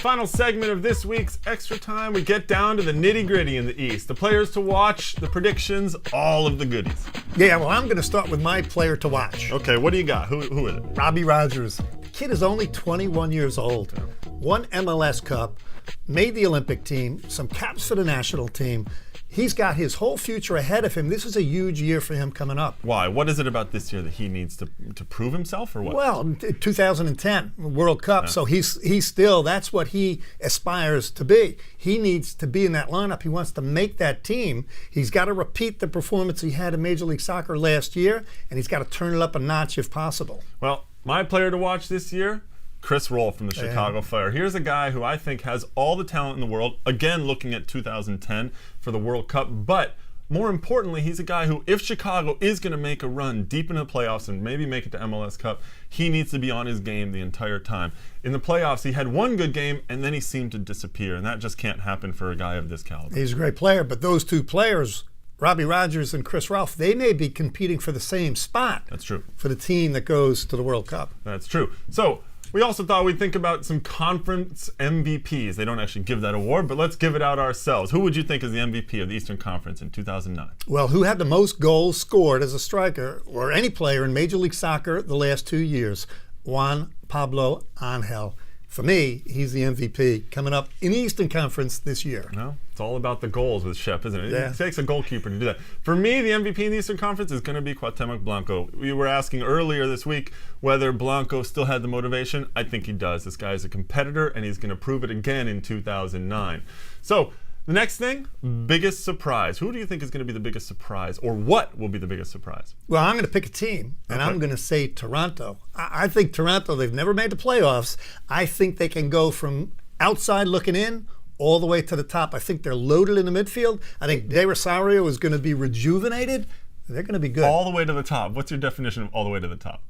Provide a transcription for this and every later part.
final segment of this week's Extra Time, we get down to the nitty-gritty in the East. The players to watch, the predictions, all of the goodies. Yeah, well, I'm going to start with my player to watch. Okay, what do you got? Who is it? Robbie Rogers. The kid is only 21 years old. Won MLS Cup, made the Olympic team, some caps for the national team. He's got his whole future ahead of him. This is a huge year for him coming up. Why? What is it about this year that he needs to prove himself, or what? Well, 2010 World Cup, so he's still, that's what he aspires to be. He needs to be in that lineup. He wants to make that team. He's got to repeat the performance he had in Major League Soccer last year, and he's got to turn it up a notch if possible. Well, my player to watch this year, Chris Roll from the Chicago Fire. Here's a guy who I think has all the talent in the world, again looking at 2010 for the World Cup, but more importantly, he's a guy who, if Chicago is going to make a run deep into the playoffs and maybe make it to MLS Cup, he needs to be on his game the entire time. In the playoffs, he had one good game, and then he seemed to disappear, and that just can't happen for a guy of this caliber. He's a great player, but those two players, Robbie Rogers and Chris Ralph, they may be competing for the same spot. That's true. For the team that goes to the World Cup. That's true. So, we also thought we'd think about some conference MVPs. They don't actually give that award, but let's give it out ourselves. Who would you think is the MVP of the Eastern Conference in 2009? Well, who had the most goals scored as a striker or any player in Major League Soccer the last 2 years? Juan Pablo Angel. For me, he's the MVP coming up in the Eastern Conference this year. Well, it's all about the goals with Shep, isn't it? Yeah. It takes a goalkeeper to do that. For me, the MVP in the Eastern Conference is going to be Cuauhtemoc Blanco. We were asking earlier this week whether Blanco still had the motivation. I think he does. This guy is a competitor, and he's going to prove it again in 2009. So, the next thing, biggest surprise. Who do you think is going to be the biggest surprise, or what will be the biggest surprise? Well, I'm going to pick a team, and I'm going to say Toronto. I think Toronto, they've never made the playoffs. I think they can go from outside looking in all the way to the top. I think they're loaded in the midfield. I think De Rosario is going to be rejuvenated. They're going to be good. All the way to the top. What's your definition of all the way to the top?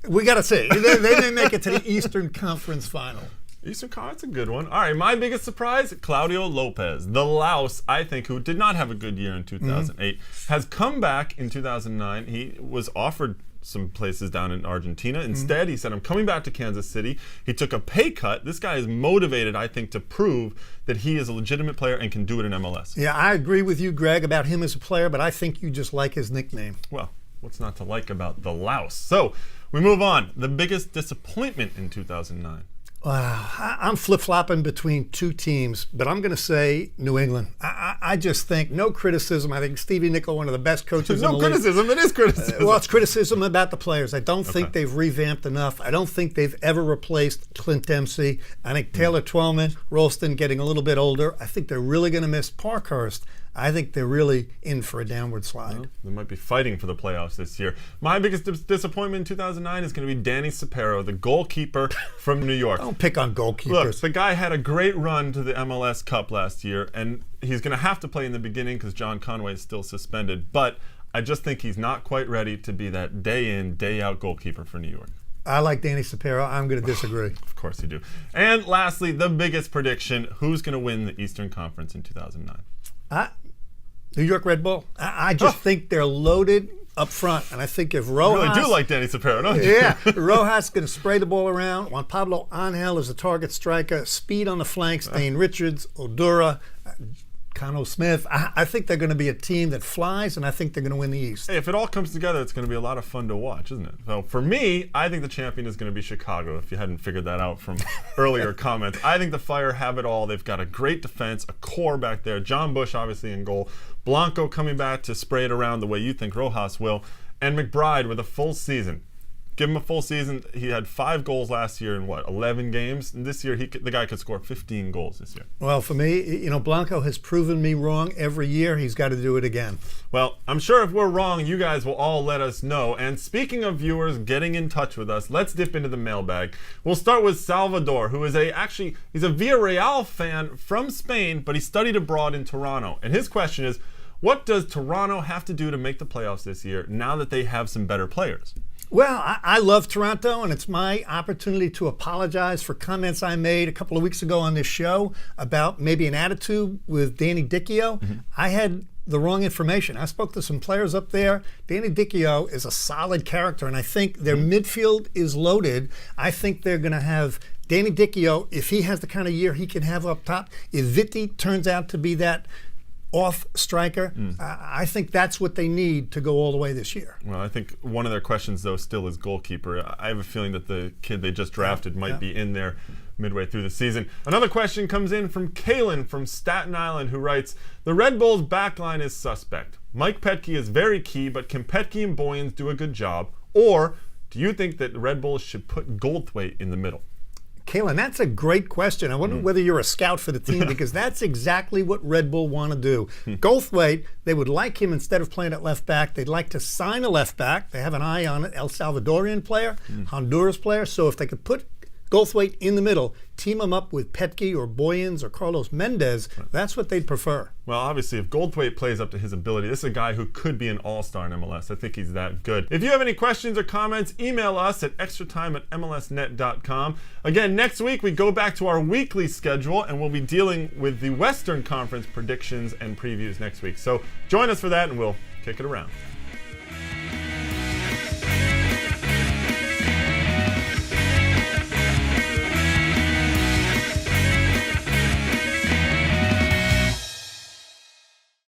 We got to see. They may make it to the Eastern Conference Final. Eastern Conference, a good one. All right, my biggest surprise, Claudio Lopez. The Louse, I think, who did not have a good year in 2008, has come back in 2009. He was offered some places down in Argentina. Instead, he said, I'm coming back to Kansas City. He took a pay cut. This guy is motivated, I think, to prove that he is a legitimate player and can do it in MLS. Yeah, I agree with you, Greg, about him as a player, but I think you just like his nickname. Well, what's not to like about the Louse? So, we move on. The biggest disappointment in 2009. Wow, I'm flip-flopping between two teams, but I'm going to say New England. I just think, no criticism. I think Stevie Nicol, one of the best coaches in the league. No criticism, it is criticism. Well, it's criticism about the players. I don't think they've revamped enough. I don't think they've ever replaced Clint Dempsey. I think Taylor Twellman, Rolston getting a little bit older. I think they're really going to miss Parkhurst. I think they're really in for a downward slide. Well, they might be fighting for the playoffs this year. My biggest disappointment in 2009 is going to be Danny Sapero, the goalkeeper from New York. Don't pick on goalkeepers. Look, the guy had a great run to the MLS Cup last year, and he's going to have to play in the beginning because John Conway is still suspended. But I just think he's not quite ready to be that day-in, day-out goalkeeper for New York. I like Danny Sapero. I'm going to disagree. Of course you do. And lastly, the biggest prediction, who's going to win the Eastern Conference in 2009? New York Red Bull. I just think they're loaded up front, and I think if Rojas... You really do like Danny Sapero, don't you? Yeah, Rojas is going to spray the ball around. Juan Pablo Angel is a target striker. Speed on the flanks. Dane Richards, Odura, Cano Smith. I think they're going to be a team that flies, and I think they're going to win the East. Hey, if it all comes together, it's going to be a lot of fun to watch, isn't it? So for me, I think the champion is going to be Chicago, if you hadn't figured that out from earlier comments. I think the Fire have it all. They've got a great defense, a core back there. John Bush, obviously, in goal. Blanco coming back to spray it around the way you think Rojas will. And McBride with a full season. Give him a full season. He had 5 goals last year in, 11 games? And this year, the guy could score 15 goals this year. Well, for me, Blanco has proven me wrong every year. He's got to do it again. Well, I'm sure if we're wrong, you guys will all let us know. And speaking of viewers getting in touch with us, let's dip into the mailbag. We'll start with Salvador, who is he's a Villarreal fan from Spain, but he studied abroad in Toronto. And his question is, what does Toronto have to do to make the playoffs this year now that they have some better players? Well, I love Toronto, and it's my opportunity to apologize for comments I made a couple of weeks ago on this show about maybe an attitude with Danny Dicchio. I had the wrong information. I spoke to some players up there. Danny Dicchio is a solid character, and I think their midfield is loaded. I think they're going to have Danny Dicchio, if he has the kind of year he can have up top, if Vitti turns out to be that off striker, I think that's what they need to go all the way this year. Well, I think one of their questions, though, still is goalkeeper. I have a feeling that the kid they just drafted might be in there midway through the season. Another question comes in from Kalen from Staten Island, who writes, the Red Bulls' backline is suspect. Mike Petke is very key, but can Petke and Boyens do a good job? Or do you think that Red Bulls should put Goldthwait in the middle? Kalen, that's a great question. I wonder whether you're a scout for the team, because that's exactly what Red Bull want to do. Goldthwait, they would like him instead of playing at left back. They'd like to sign a left back. They have an eye on it. El Salvadorian player, Honduras player. So if they could put Goldthwait in the middle, team him up with Petke or Boyens or Carlos Mendez, that's what they'd prefer. Well, obviously, if Goldthwait plays up to his ability, this is a guy who could be an all-star in MLS. I think he's that good. If you have any questions or comments, email us at extratime@mlsnet.com. Again, next week we go back to our weekly schedule, and we'll be dealing with the Western Conference predictions and previews next week. So join us for that, and we'll kick it around.